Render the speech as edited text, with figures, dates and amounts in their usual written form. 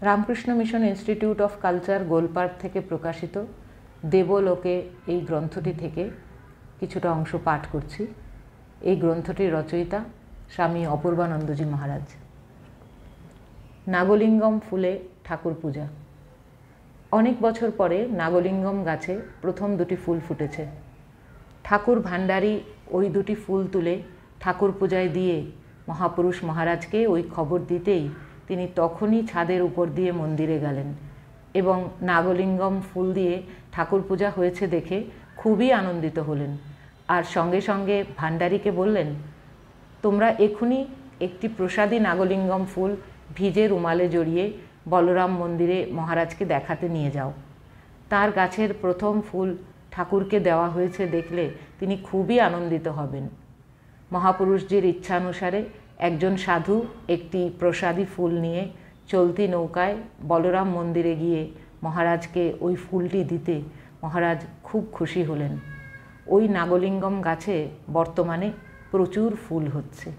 Ramakrishna mission institute of culture Golpark থেকে প্রকাশিত দেবলোকে এই গ্রন্থটি থেকে কিছুটা অংশ পাঠ করছি। এই গ্রন্থটির রচয়িতা স্বামী অপূর্বানন্দজি মহারাজ। নাগলিঙ্গম ফুলে ঠাকুর পূজা। অনেক বছর পরে নাগলিঙ্গম গাছে প্রথম দুটি ফুল ফুটেছে। ঠাকুর ভাণ্ডারী ওই দুটি ফুল তুলে ঠাকুর পূজায় দিয়ে মহাপুরুষ মহারাজকে ওই খবর দিতেই তিনি তখনই ছাদের উপর দিয়ে মন্দিরে গেলেন এবং নাগলিঙ্গম ফুল দিয়ে ঠাকুর পূজা হয়েছে দেখে খুবই আনন্দিত হলেন। আর সঙ্গে সঙ্গে ভাণ্ডারীকে বললেন, তোমরা এখনই একটি প্রসাদী নাগলিঙ্গম ফুল ভিজে রুমালে জড়িয়ে বলরাম মন্দিরে মহারাজকে দেখাতে নিয়ে যাও। তার গাছের প্রথম ফুল ঠাকুরকে দেওয়া হয়েছে দেখলে তিনি খুবই আনন্দিত হবেন। মহাপুরুষজির ইচ্ছানুসারে একজন সাধু একটি প্রসাদী ফুল নিয়ে চলতি নৌকায় বলরাম মন্দিরে গিয়ে মহারাজকে ওই ফুলটি দিতে মহারাজ খুব খুশি হলেন। ওই নাগলিঙ্গম গাছে বর্তমানে প্রচুর ফুল হচ্ছে।